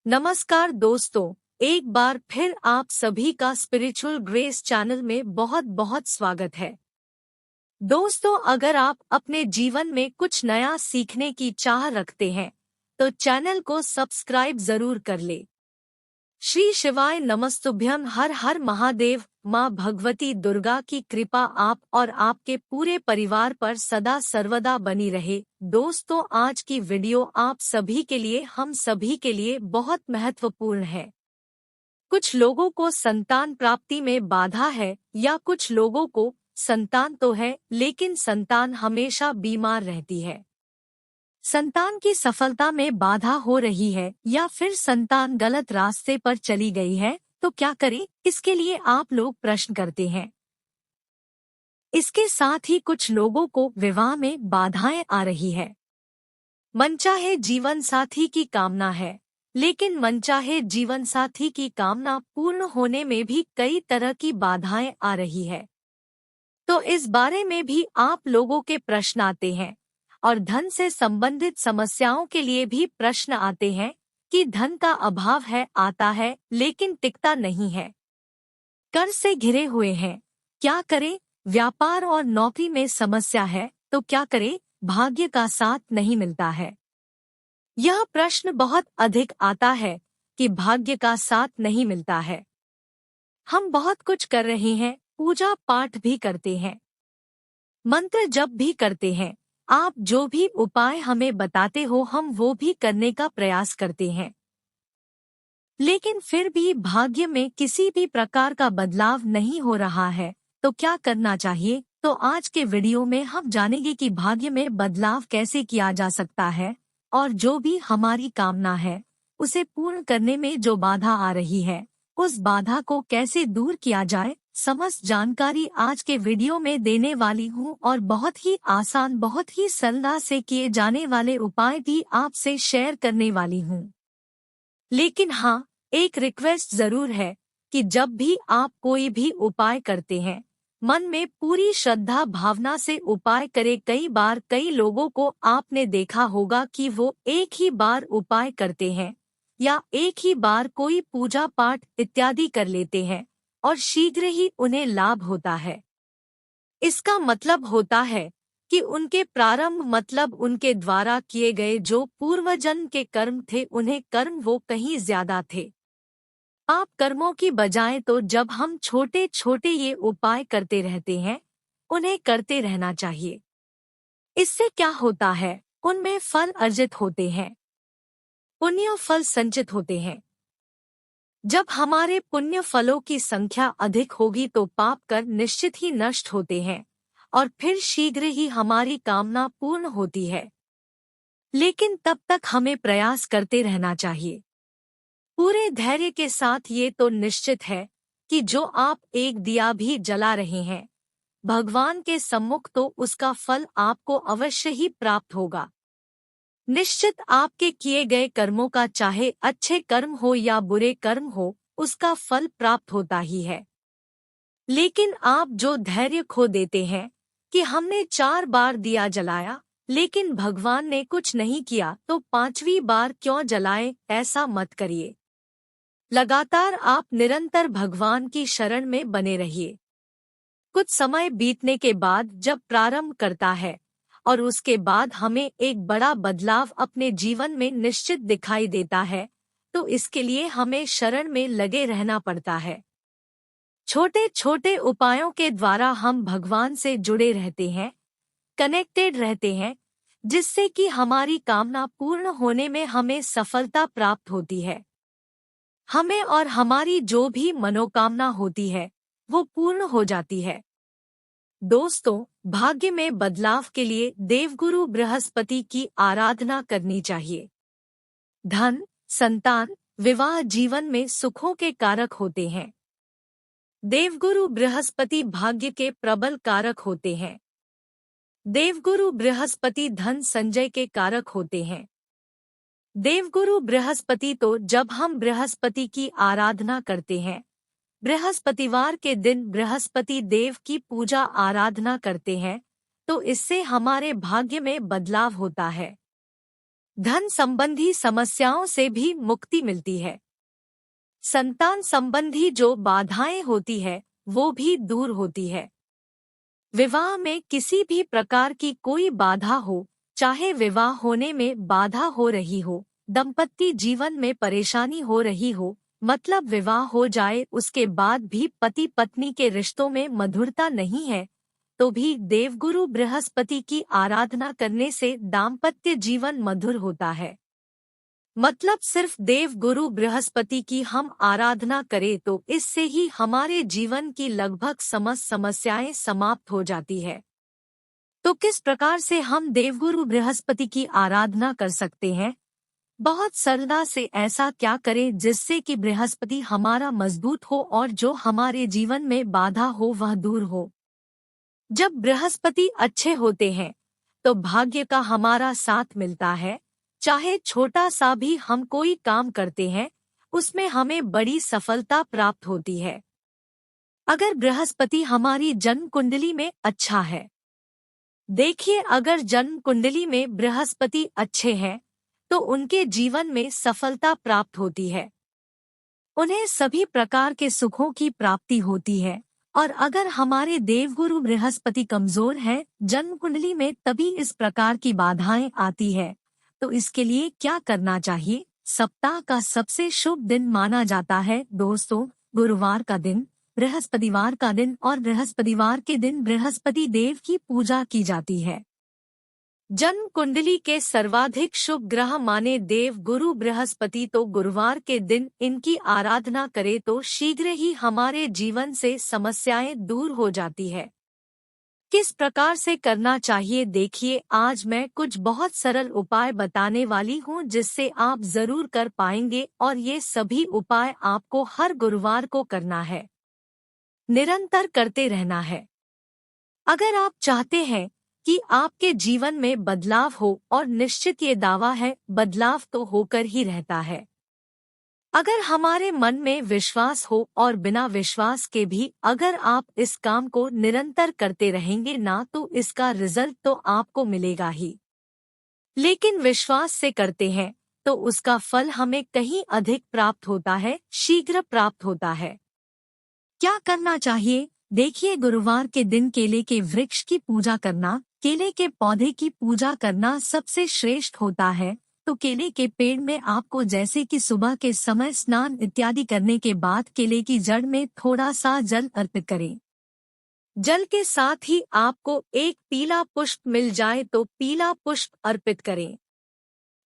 नमस्कार दोस्तों, एक बार फिर आप सभी का स्पिरिचुअल ग्रेस चैनल में बहुत बहुत स्वागत है। दोस्तों, अगर आप अपने जीवन में कुछ नया सीखने की चाह रखते हैं तो चैनल को सब्सक्राइब जरूर कर ले। श्री शिवाय नमस्तुभ्यम। हर हर महादेव। माँ भगवती दुर्गा की कृपा आप और आपके पूरे परिवार पर सदा सर्वदा बनी रहे। दोस्तों, आज की वीडियो आप सभी के लिए, हम सभी के लिए बहुत महत्वपूर्ण है। कुछ लोगों को संतान प्राप्ति में बाधा है, या कुछ लोगों को संतान तो है लेकिन संतान हमेशा बीमार रहती है। संतान की सफलता में बाधा हो रही है, या फिर संतान गलत रास्ते पर चली गई है, तो क्या करें, इसके लिए आप लोग प्रश्न करते हैं। इसके साथ ही कुछ लोगों को विवाह में बाधाएं आ रही है। मनचाहे जीवन साथी की कामना है, लेकिन मनचाहे जीवन साथी की कामना पूर्ण होने में भी कई तरह की बाधाएं आ रही है। तो इस बारे में भी आप लोगों के प्रश्न आते हैं, और धन से संबंधित समस्याओं के लिए भी प्रश्न आते हैं कि धन का अभाव है, आता है लेकिन टिकता नहीं है। कर्ज से घिरे हुए हैं, क्या करें? व्यापार और नौकरी में समस्या है, तो क्या करें? भाग्य का साथ नहीं मिलता है। यह प्रश्न बहुत अधिक आता है कि भाग्य का साथ नहीं मिलता है। हम बहुत कुछ कर रहे हैं, पूजा पाठ भी करते हैं, मंत्र जप भी करते हैं, आप जो भी उपाय हमें बताते हो हम वो भी करने का प्रयास करते हैं, लेकिन फिर भी भाग्य में किसी भी प्रकार का बदलाव नहीं हो रहा है। तो क्या करना चाहिए? तो आज के वीडियो में हम जानेंगे कि भाग्य में बदलाव कैसे किया जा सकता है, और जो भी हमारी कामना है उसे पूर्ण करने में जो बाधा आ रही है, उस बाधा को कैसे दूर किया जाए। समस्त जानकारी आज के वीडियो में देने वाली हूँ, और बहुत ही आसान, बहुत ही सरलता से किए जाने वाले उपाय भी आपसे शेयर करने वाली हूँ। लेकिन हाँ, एक रिक्वेस्ट जरूर है कि जब भी आप कोई भी उपाय करते हैं, मन में पूरी श्रद्धा भावना से उपाय करें। कई बार कई लोगों को आपने देखा होगा कि वो एक ही बार उपाय करते हैं, या एक ही बार कोई पूजा पाठ इत्यादि कर लेते हैं और शीघ्र ही उन्हें लाभ होता है। इसका मतलब होता है कि उनके प्रारंभ, मतलब उनके द्वारा किए गए जो पूर्वजन्म के कर्म थे, उन्हें कर्म वो कहीं ज्यादा थे। आप कर्मों की बजाय तो जब हम छोटे छोटे ये उपाय करते रहते हैं, उन्हें करते रहना चाहिए। इससे क्या होता है, उनमें फल अर्जित होते हैं, पुण्य फल संचित होते हैं। जब हमारे पुण्य फलों की संख्या अधिक होगी तो पाप कर निश्चित ही नष्ट होते हैं, और फिर शीघ्र ही हमारी कामना पूर्ण होती है। लेकिन तब तक हमें प्रयास करते रहना चाहिए, पूरे धैर्य के साथ। ये तो निश्चित है कि जो आप एक दिया भी जला रहे हैं भगवान के सम्मुख, तो उसका फल आपको अवश्य ही प्राप्त होगा। निश्चित आपके किए गए कर्मों का, चाहे अच्छे कर्म हो या बुरे कर्म हो, उसका फल प्राप्त होता ही है। लेकिन आप जो धैर्य खो देते हैं कि हमने 4 बार दिया जलाया लेकिन भगवान ने कुछ नहीं किया, तो 5वीं बार क्यों जलाएं? ऐसा मत करिए। लगातार आप निरंतर भगवान की शरण में बने रहिए। कुछ समय बीतने के बाद जब प्रारंभ करता है और उसके बाद हमें एक बड़ा बदलाव अपने जीवन में निश्चित दिखाई देता है, तो इसके लिए हमें शरण में लगे रहना पड़ता है। छोटे छोटे उपायों के द्वारा हम भगवान से जुड़े रहते हैं, कनेक्टेड रहते हैं, जिससे कि हमारी कामना पूर्ण होने में हमें सफलता प्राप्त होती है। हमें और हमारी जो भी मनोकामना होती है वो पूर्ण हो जाती है। दोस्तों, भाग्य में बदलाव के लिए देवगुरु बृहस्पति की आराधना करनी चाहिए। धन, संतान, विवाह जीवन में सुखों के कारक होते हैं। देवगुरु बृहस्पति भाग्य के प्रबल कारक होते हैं। देवगुरु बृहस्पति धन संचय के कारक होते हैं। देवगुरु बृहस्पति, तो जब हम बृहस्पति की आराधना करते हैं, बृहस्पतिवार के दिन बृहस्पति देव की पूजा आराधना करते हैं, तो इससे हमारे भाग्य में बदलाव होता है। धन संबंधी समस्याओं से भी मुक्ति मिलती है। संतान संबंधी जो बाधाएं होती है वो भी दूर होती है। विवाह में किसी भी प्रकार की कोई बाधा हो, चाहे विवाह होने में बाधा हो रही हो, दंपत्ति जीवन में परेशानी हो रही हो, मतलब विवाह हो जाए उसके बाद भी पति पत्नी के रिश्तों में मधुरता नहीं है, तो भी देवगुरु बृहस्पति की आराधना करने से दाम्पत्य जीवन मधुर होता है। मतलब सिर्फ देव गुरु बृहस्पति की हम आराधना करें तो इससे ही हमारे जीवन की लगभग समस्त समस्याएं समाप्त हो जाती है। तो किस प्रकार से हम देवगुरु बृहस्पति की आराधना कर सकते हैं? बहुत सरलता से ऐसा क्या करें जिससे कि बृहस्पति हमारा मजबूत हो और जो हमारे जीवन में बाधा हो वह दूर हो। जब बृहस्पति अच्छे होते हैं तो भाग्य का हमारा साथ मिलता है। चाहे छोटा सा भी हम कोई काम करते हैं उसमें हमें बड़ी सफलता प्राप्त होती है। अगर बृहस्पति हमारी जन्म कुंडली में अच्छा है, देखिए अगर जन्म कुंडली में बृहस्पति अच्छे हैं तो उनके जीवन में सफलता प्राप्त होती है, उन्हें सभी प्रकार के सुखों की प्राप्ति होती है। और अगर हमारे देवगुरु बृहस्पति कमजोर है जन्म कुंडली में तभी इस प्रकार की बाधाएं आती है। तो इसके लिए क्या करना चाहिए? सप्ताह का सबसे शुभ दिन माना जाता है दोस्तों गुरुवार का दिन, बृहस्पतिवार का दिन, और बृहस्पतिवार के दिन बृहस्पति देव की पूजा की जाती है। जन्म कुंडली के सर्वाधिक शुभ ग्रह माने देव गुरु बृहस्पति, तो गुरुवार के दिन इनकी आराधना करें तो शीघ्र ही हमारे जीवन से समस्याएं दूर हो जाती है। किस प्रकार से करना चाहिए देखिए, आज मैं कुछ बहुत सरल उपाय बताने वाली हूँ जिससे आप जरूर कर पाएंगे और ये सभी उपाय आपको हर गुरुवार को करना है, निरंतर करते रहना है। अगर आप चाहते हैं कि आपके जीवन में बदलाव हो, और निश्चित ये दावा है बदलाव तो होकर ही रहता है। अगर हमारे मन में विश्वास हो और बिना विश्वास के भी अगर आप इस काम को निरंतर करते रहेंगे ना तो इसका रिजल्ट तो आपको मिलेगा ही, लेकिन विश्वास से करते हैं तो उसका फल हमें कहीं अधिक प्राप्त होता है, शीघ्र प्राप्त होता है। क्या करना चाहिए देखिए, गुरुवार के दिन केले के वृक्ष की पूजा करना, केले के पौधे की पूजा करना सबसे श्रेष्ठ होता है। तो केले के पेड़ में आपको जैसे कि सुबह के समय स्नान इत्यादि करने के बाद केले की जड़ में थोड़ा सा जल अर्पित करें। जल के साथ ही आपको एक पीला पुष्प मिल जाए तो पीला पुष्प अर्पित करें।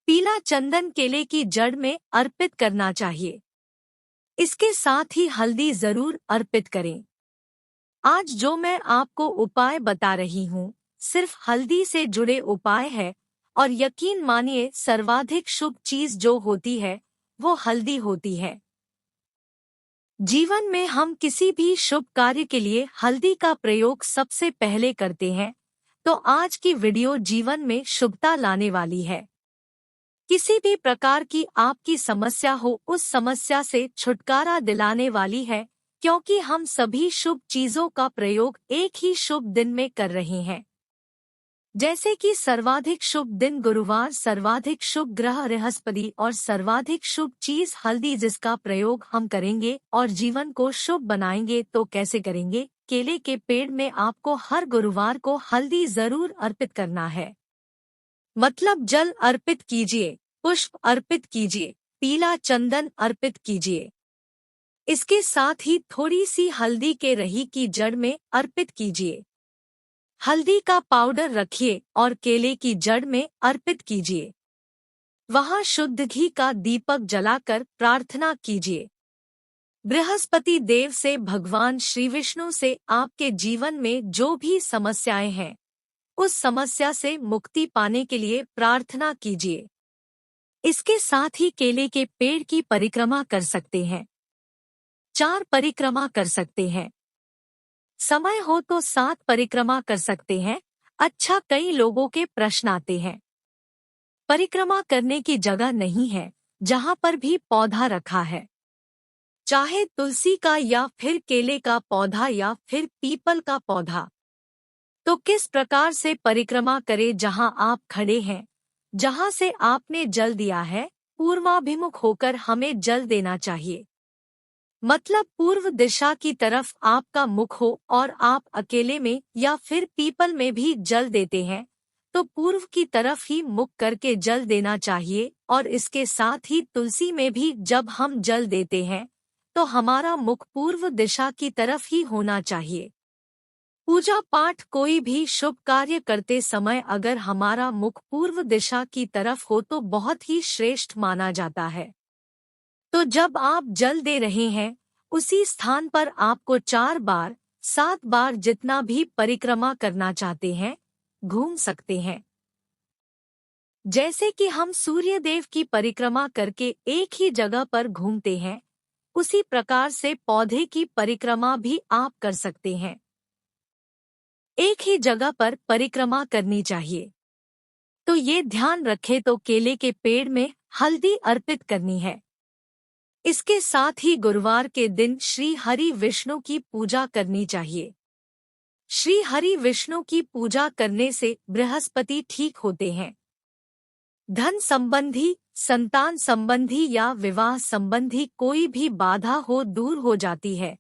पीला चंदन केले की जड़ में अर्पित करना चाहिए। इसके साथ ही हल्दी जरूर अर्पित करें। आज जो मैं आपको उपाय बता रही हूँ सिर्फ हल्दी से जुड़े उपाय है, और यकीन मानिए सर्वाधिक शुभ चीज जो होती है वो हल्दी होती है। जीवन में हम किसी भी शुभ कार्य के लिए हल्दी का प्रयोग सबसे पहले करते हैं। तो आज की वीडियो जीवन में शुभता लाने वाली है। किसी भी प्रकार की आपकी समस्या हो उस समस्या से छुटकारा दिलाने वाली है, क्योंकि हम सभी शुभ चीजों का प्रयोग एक ही शुभ दिन में कर रहे हैं। जैसे कि सर्वाधिक शुभ दिन गुरुवार, सर्वाधिक शुभ ग्रह बृहस्पति और सर्वाधिक शुभ चीज हल्दी, जिसका प्रयोग हम करेंगे और जीवन को शुभ बनाएंगे। तो कैसे करेंगे? केले के पेड़ में आपको हर गुरुवार को हल्दी जरूर अर्पित करना है। मतलब जल अर्पित कीजिए, पुष्प अर्पित कीजिए, पीला चंदन अर्पित कीजिए। इसके साथ ही थोड़ी सी हल्दी के रही की जड़ में अर्पित कीजिए। हल्दी का पाउडर रखिए और केले की जड़ में अर्पित कीजिए। वहां शुद्ध घी का दीपक जलाकर प्रार्थना कीजिए। बृहस्पति देव से, भगवान श्री विष्णु से आपके जीवन में जो भी समस्याएं हैं उस समस्या से मुक्ति पाने के लिए प्रार्थना कीजिए। इसके साथ ही केले के पेड़ की परिक्रमा कर सकते हैं, 4 परिक्रमा कर सकते हैं। समय हो तो 7 परिक्रमा कर सकते हैं। अच्छा, कई लोगों के प्रश्न आते हैं परिक्रमा करने की जगह नहीं है, जहां पर भी पौधा रखा है, चाहे तुलसी का या फिर केले का पौधा या फिर पीपल का पौधा, तो किस प्रकार से परिक्रमा करें? जहां आप खड़े हैं जहां से आपने जल दिया है, पूर्वाभिमुख होकर हमें जल देना चाहिए। मतलब पूर्व दिशा की तरफ आपका मुख हो और आप अकेले में या फिर पीपल में भी जल देते हैं तो पूर्व की तरफ ही मुख करके जल देना चाहिए। और इसके साथ ही तुलसी में भी जब हम जल देते हैं तो हमारा मुख पूर्व दिशा की तरफ ही होना चाहिए। पूजा पाठ कोई भी शुभ कार्य करते समय अगर हमारा मुख पूर्व दिशा की तरफ हो तो बहुत ही श्रेष्ठ माना जाता है। तो जब आप जल दे रहे हैं उसी स्थान पर आपको 4 बार 7 बार जितना भी परिक्रमा करना चाहते हैं घूम सकते हैं। जैसे कि हम सूर्य देव की परिक्रमा करके एक ही जगह पर घूमते हैं, उसी प्रकार से पौधे की परिक्रमा भी आप कर सकते हैं। एक ही जगह पर परिक्रमा करनी चाहिए। तो ये ध्यान रखें तो केले के पेड़ में हल्दी अर्पित करनी है। इसके साथ ही गुरुवार के दिन श्री हरि विष्णु की पूजा करनी चाहिए। श्री हरि विष्णु की पूजा करने से बृहस्पति ठीक होते हैं। धन संबंधी, संतान संबंधी या विवाह संबंधी कोई भी बाधा हो दूर हो जाती है।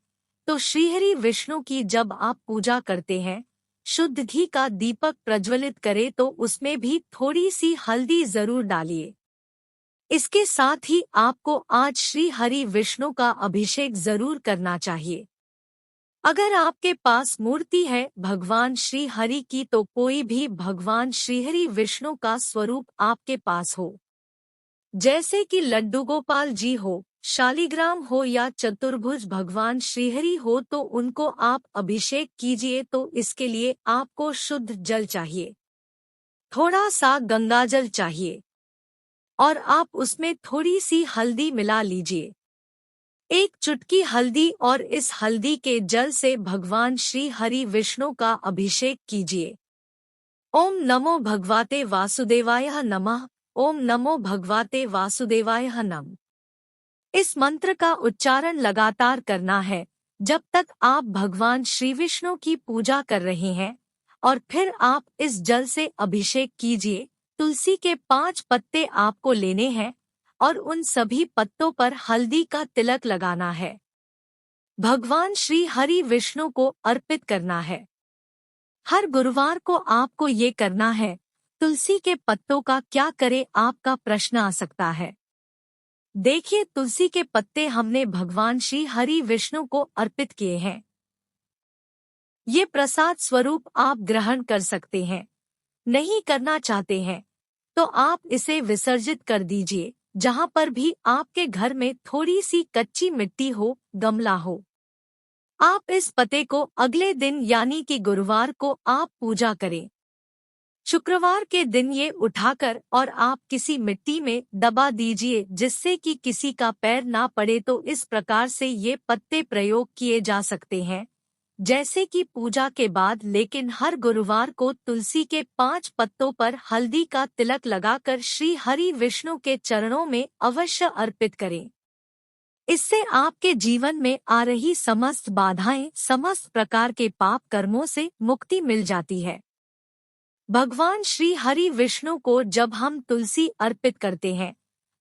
तो श्रीहरि विष्णु की जब आप पूजा करते हैं, शुद्ध घी का दीपक प्रज्वलित करें तो उसमें भी थोड़ी सी हल्दी जरूर डालिए। इसके साथ ही आपको आज श्री हरि विष्णु का अभिषेक जरूर करना चाहिए। अगर आपके पास मूर्ति है भगवान श्री हरि की तो कोई भी भगवान श्रीहरि विष्णु का स्वरूप आपके पास हो, जैसे कि लड्डू गोपाल जी हो, शालिग्राम हो या चतुर्भुज भगवान श्रीहरि हो तो उनको आप अभिषेक कीजिए। तो इसके लिए आपको शुद्ध जल चाहिए, थोड़ा सा गंगाजल चाहिए और आप उसमें थोड़ी सी हल्दी मिला लीजिए, एक चुटकी हल्दी, और इस हल्दी के जल से भगवान श्री हरि विष्णु का अभिषेक कीजिए। ओम नमो भगवते वासुदेवाय नमः। ओम नमो भगवते वासुदेवाय नमः। इस मंत्र का उच्चारण लगातार करना है जब तक आप भगवान श्री विष्णु की पूजा कर रहे हैं, और फिर आप इस जल से अभिषेक कीजिए। तुलसी के 5 पत्ते आपको लेने हैं और उन सभी पत्तों पर हल्दी का तिलक लगाना है। भगवान श्री हरि विष्णु को अर्पित करना है। हर गुरुवार को आपको ये करना है। तुलसी के पत्तों का क्या करे आपका प्रश्न आ सकता है। देखिए, तुलसी के पत्ते हमने भगवान श्री हरि विष्णु को अर्पित किए हैं। ये प्रसाद स्वरूप आप ग्रहण कर सकते हैं। नहीं करना चाहते हैं तो आप इसे विसर्जित कर दीजिए। जहां पर भी आपके घर में थोड़ी सी कच्ची मिट्टी हो, गमला हो, आप इस पत्ते को अगले दिन यानी कि गुरुवार को आप पूजा करें। शुक्रवार के दिन ये उठाकर और आप किसी मिट्टी में दबा दीजिए जिससे कि किसी का पैर ना पड़े। तो इस प्रकार से ये पत्ते प्रयोग किए जा सकते हैं जैसे कि पूजा के बाद। लेकिन हर गुरुवार को तुलसी के 5 पत्तों पर हल्दी का तिलक लगाकर श्री हरि विष्णु के चरणों में अवश्य अर्पित करें। इससे आपके जीवन में आ रही समस्त बाधाएं, समस्त प्रकार के पाप कर्मों से मुक्ति मिल जाती है। भगवान श्री हरि विष्णु को जब हम तुलसी अर्पित करते हैं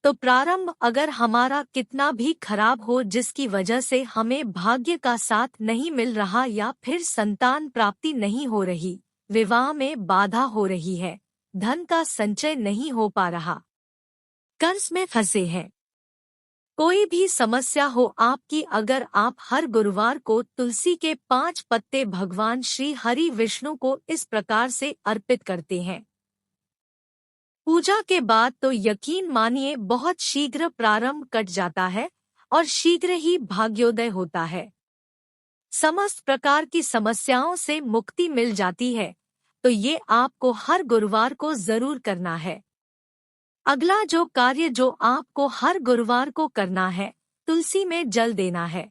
तो प्रारंभ अगर हमारा कितना भी खराब हो, जिसकी वजह से हमें भाग्य का साथ नहीं मिल रहा या फिर संतान प्राप्ति नहीं हो रही, विवाह में बाधा हो रही है, धन का संचय नहीं हो पा रहा, कर्ज में फंसे हैं, कोई भी समस्या हो आपकी, अगर आप हर गुरुवार को तुलसी के 5 पत्ते भगवान श्री हरि विष्णु को इस प्रकार से अर्पित करते हैं, पूजा के बाद तो यकीन मानिए बहुत शीघ्र प्रारंभ कट जाता है और शीघ्र ही भाग्योदय होता है। समस्त प्रकार की समस्याओं से मुक्ति मिल जाती है। तो ये आपको हर गुरुवार को जरूर करना है। अगला जो कार्य जो आपको हर गुरुवार को करना है, तुलसी में जल देना है।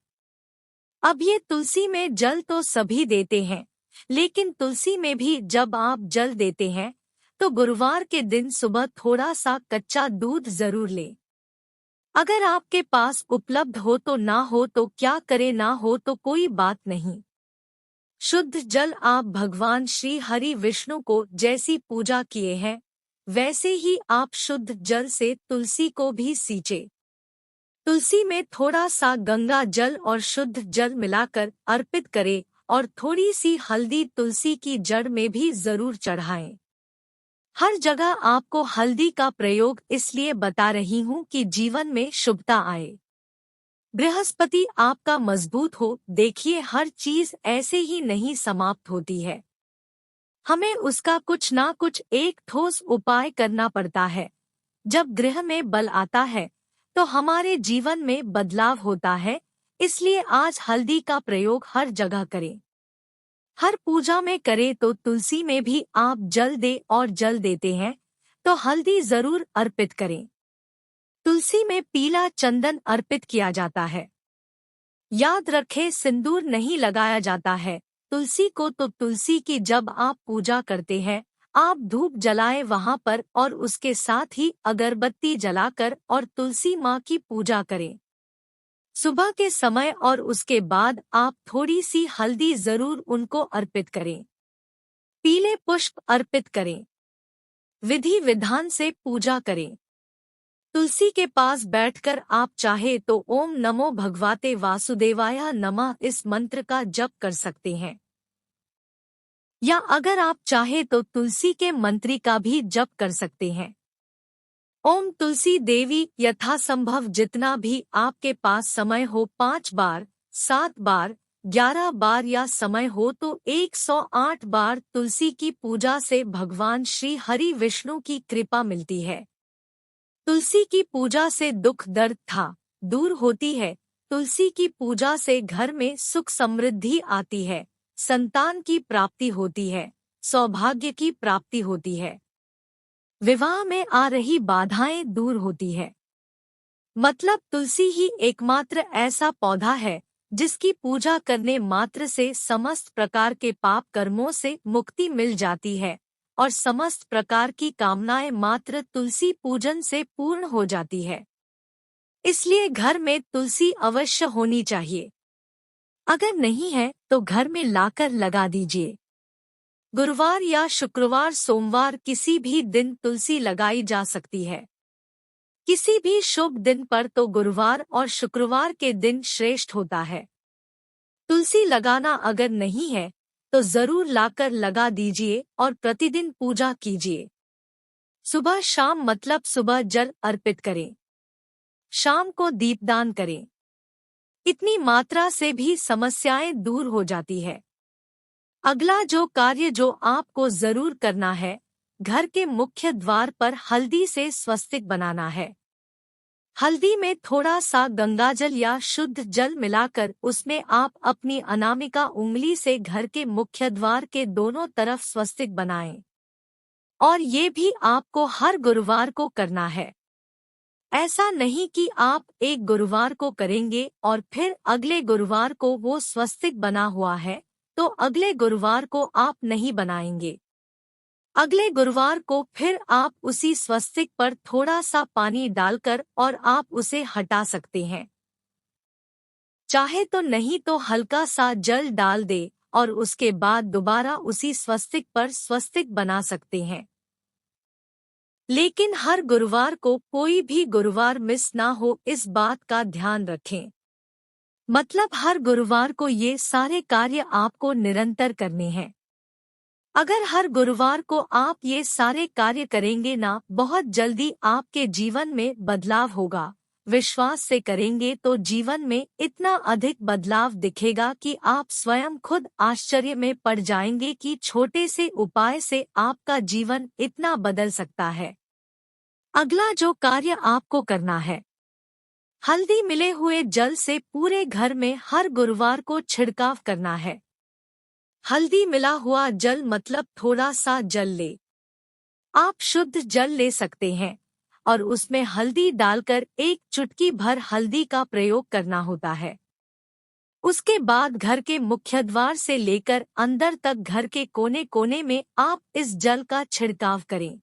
अब ये तुलसी में जल तो सभी देते हैं, लेकिन तुलसी में भी जब आप जल देते हैं तो गुरुवार के दिन सुबह थोड़ा सा कच्चा दूध जरूर लें। अगर आपके पास उपलब्ध हो तो ना हो तो क्या करे, ना हो तो कोई बात नहीं। शुद्ध जल आप भगवान श्री हरि विष्णु को जैसी पूजा किए हैं वैसे ही आप शुद्ध जल से तुलसी को भी सींचे। तुलसी में थोड़ा सा गंगा जल और शुद्ध जल मिलाकर अर्पित करें और थोड़ी सी हल्दी तुलसी की जड़ में भी जरूर चढ़ाएं। हर जगह आपको हल्दी का प्रयोग इसलिए बता रही हूँ कि जीवन में शुभता आए, बृहस्पति आपका मजबूत हो। देखिए, हर चीज ऐसे ही नहीं समाप्त होती है, हमें उसका कुछ ना कुछ एक ठोस उपाय करना पड़ता है। जब गृह में बल आता है तो हमारे जीवन में बदलाव होता है। इसलिए आज हल्दी का प्रयोग हर जगह करें, हर पूजा में करें। तो तुलसी में भी आप जल दे और जल देते हैं तो हल्दी जरूर अर्पित करें। तुलसी में पीला चंदन अर्पित किया जाता है। याद रखें, सिंदूर नहीं लगाया जाता है तुलसी को। तो तुलसी की जब आप पूजा करते हैं, आप धूप जलाएं वहां पर और उसके साथ ही अगरबत्ती जलाकर और तुलसी माँ की पूजा करें। सुबह के समय और उसके बाद आप थोड़ी सी हल्दी जरूर उनको अर्पित करें। पीले पुष्प अर्पित करें। विधि विधान से पूजा करें। तुलसी के पास बैठकर आप चाहे तो ओम नमो भगवते वासुदेवाय नमः इस मंत्र का जप कर सकते हैं, या अगर आप चाहे तो तुलसी के मंत्री का भी जप कर सकते हैं। ओम तुलसी देवी यथासंभव जितना भी आपके पास समय हो 5 बार, 7 बार, 11 बार या समय हो तो 108 बार तुलसी की पूजा से भगवान श्री हरि विष्णु की कृपा मिलती है। तुलसी की पूजा से दुख दर्द था दूर होती है। तुलसी की पूजा से घर में सुख समृद्धि आती है, संतान की प्राप्ति होती है, सौभाग्य की प्राप्ति होती है, विवाह में आ रही बाधाएं दूर होती है। मतलब तुलसी ही एकमात्र ऐसा पौधा है जिसकी पूजा करने मात्र से समस्त प्रकार के पाप कर्मों से मुक्ति मिल जाती है और समस्त प्रकार की कामनाएं मात्र तुलसी पूजन से पूर्ण हो जाती है। इसलिए घर में तुलसी अवश्य होनी चाहिए। अगर नहीं है तो घर में लाकर लगा दीजिए। गुरुवार या शुक्रवार, सोमवार किसी भी दिन तुलसी लगाई जा सकती है। किसी भी शुभ दिन पर तो गुरुवार और शुक्रवार के दिन श्रेष्ठ होता है। तुलसी लगाना अगर नहीं है तो जरूर लाकर लगा दीजिए और प्रतिदिन पूजा कीजिए। सुबह शाम, मतलब सुबह जल अर्पित करें, शाम को दीपदान करें। इतनी मात्रा से भी समस्याएं दूर हो जाती है। अगला जो कार्य जो आपको जरूर करना है, घर के मुख्य द्वार पर हल्दी से स्वस्तिक बनाना है। हल्दी में थोड़ा सा गंगाजल या शुद्ध जल मिलाकर उसमें आप अपनी अनामिका उंगली से घर के मुख्य द्वार के दोनों तरफ स्वस्तिक बनाएं। और ये भी आपको हर गुरुवार को करना है। ऐसा नहीं कि आप एक गुरुवार को करेंगे और फिर अगले गुरुवार को वो स्वस्तिक बना हुआ है तो अगले गुरुवार को आप नहीं बनाएंगे। अगले गुरुवार को फिर आप उसी स्वस्तिक पर थोड़ा सा पानी डालकर और आप उसे हटा सकते हैं। चाहे तो नहीं तो हल्का सा जल डाल दे और उसके बाद दोबारा उसी स्वस्तिक पर स्वस्तिक बना सकते हैं। लेकिन हर गुरुवार को कोई भी गुरुवार मिस ना हो, इस बात का ध्यान रखें। मतलब हर गुरुवार को ये सारे कार्य आपको निरंतर करने हैं। अगर हर गुरुवार को आप ये सारे कार्य करेंगे ना, बहुत जल्दी आपके जीवन में बदलाव होगा। विश्वास से करेंगे तो जीवन में इतना अधिक बदलाव दिखेगा कि आप स्वयं खुद आश्चर्य में पड़ जाएंगे कि छोटे से उपाय से आपका जीवन इतना बदल सकता है। अगला जो कार्य आपको करना है, हल्दी मिले हुए जल से पूरे घर में हर गुरुवार को छिड़काव करना है। हल्दी मिला हुआ जल मतलब थोड़ा सा जल ले, आप शुद्ध जल ले सकते हैं और उसमें हल्दी डालकर एक चुटकी भर हल्दी का प्रयोग करना होता है। उसके बाद घर के मुख्य द्वार से लेकर अंदर तक घर के कोने कोने में आप इस जल का छिड़काव करें।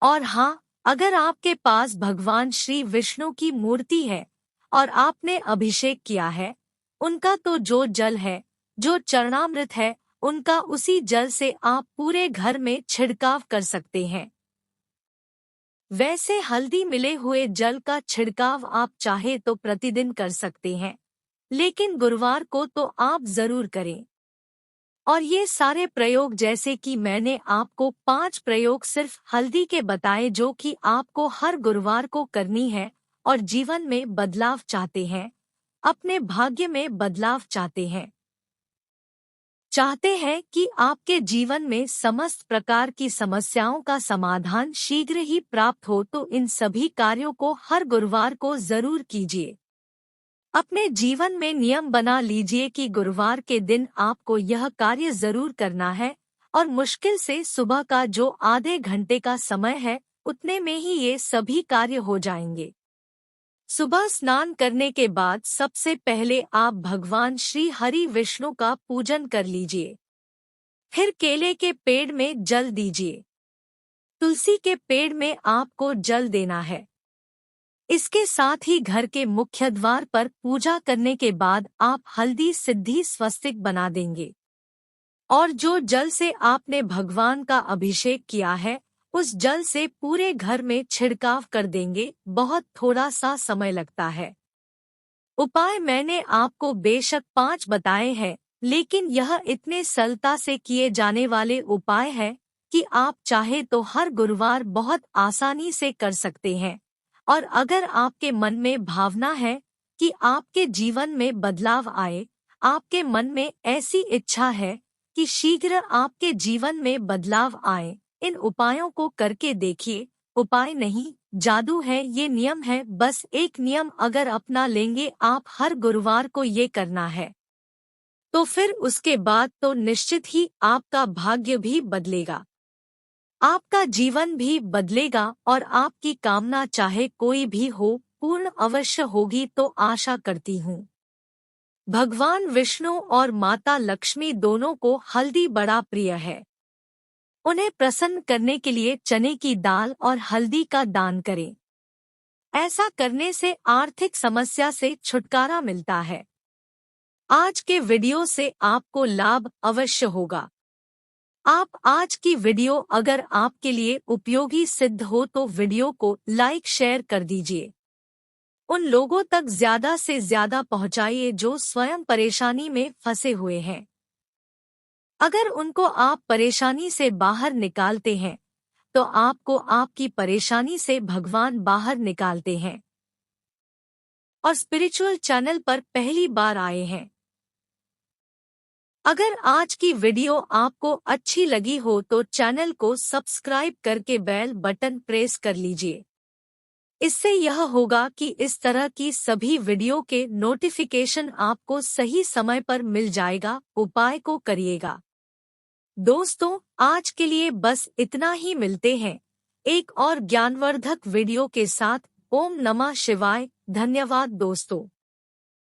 और हाँ, अगर आपके पास भगवान श्री विष्णु की मूर्ति है और आपने अभिषेक किया है, उनका तो जो जल है, जो चरणामृत है, उनका उसी जल से आप पूरे घर में छिड़काव कर सकते हैं। वैसे हल्दी मिले हुए जल का छिड़काव आप चाहे तो प्रतिदिन कर सकते हैं, लेकिन गुरुवार को तो आप जरूर करें। और ये सारे प्रयोग जैसे कि मैंने आपको 5 प्रयोग सिर्फ हल्दी के बताए जो कि आपको हर गुरुवार को करनी है, और जीवन में बदलाव चाहते हैं, अपने भाग्य में बदलाव चाहते हैं कि आपके जीवन में समस्त प्रकार की समस्याओं का समाधान शीघ्र ही प्राप्त हो, तो इन सभी कार्यों को हर गुरुवार को जरूर कीजिए। अपने जीवन में नियम बना लीजिए कि गुरुवार के दिन आपको यह कार्य जरूर करना है, और मुश्किल से सुबह का जो आधे घंटे का समय है उतने में ही ये सभी कार्य हो जाएंगे। सुबह स्नान करने के बाद सबसे पहले आप भगवान श्री हरि विष्णु का पूजन कर लीजिए। फिर केले के पेड़ में जल दीजिए। तुलसी के पेड़ में आपको जल देना है। इसके साथ ही घर के मुख्य द्वार पर पूजा करने के बाद आप हल्दी सिद्धि स्वस्तिक बना देंगे, और जो जल से आपने भगवान का अभिषेक किया है उस जल से पूरे घर में छिड़काव कर देंगे। बहुत थोड़ा सा समय लगता है। उपाय मैंने आपको बेशक 5 बताए हैं, लेकिन यह इतने सरलता से किए जाने वाले उपाय है कि आप चाहे तो हर गुरुवार बहुत आसानी से कर सकते हैं। और अगर आपके मन में भावना है कि आपके जीवन में बदलाव आए, आपके मन में ऐसी इच्छा है कि शीघ्र आपके जीवन में बदलाव आए, इन उपायों को करके देखिए। उपाय नहीं, जादू है, ये नियम है। बस एक नियम अगर अपना लेंगे आप हर गुरुवार को ये करना है, तो फिर उसके बाद तो निश्चित ही आपका भाग्य भी बदलेगा, आपका जीवन भी बदलेगा, और आपकी कामना चाहे कोई भी हो पूर्ण अवश्य होगी। तो आशा करती हूँ भगवान विष्णु और माता लक्ष्मी दोनों को हल्दी बड़ा प्रिय है। उन्हें प्रसन्न करने के लिए चने की दाल और हल्दी का दान करें। ऐसा करने से आर्थिक समस्या से छुटकारा मिलता है। आज के वीडियो से आपको लाभ अवश्य होगा। आप आज की वीडियो अगर आपके लिए उपयोगी सिद्ध हो तो वीडियो को लाइक शेयर कर दीजिए। उन लोगों तक ज्यादा से ज्यादा पहुंचाइए जो स्वयं परेशानी में फंसे हुए हैं। अगर उनको आप परेशानी से बाहर निकालते हैं तो आपको आपकी परेशानी से भगवान बाहर निकालते हैं। और स्पिरिचुअल चैनल पर पहली बार आए हैं, अगर आज की वीडियो आपको अच्छी लगी हो तो चैनल को सब्सक्राइब करके बेल बटन प्रेस कर लीजिए। इससे यह होगा कि इस तरह की सभी वीडियो के नोटिफिकेशन आपको सही समय पर मिल जाएगा। उपाय को करिएगा। दोस्तों, आज के लिए बस इतना ही। मिलते हैं एक और ज्ञानवर्धक वीडियो के साथ। ओम नमः शिवाय। धन्यवाद दोस्तों।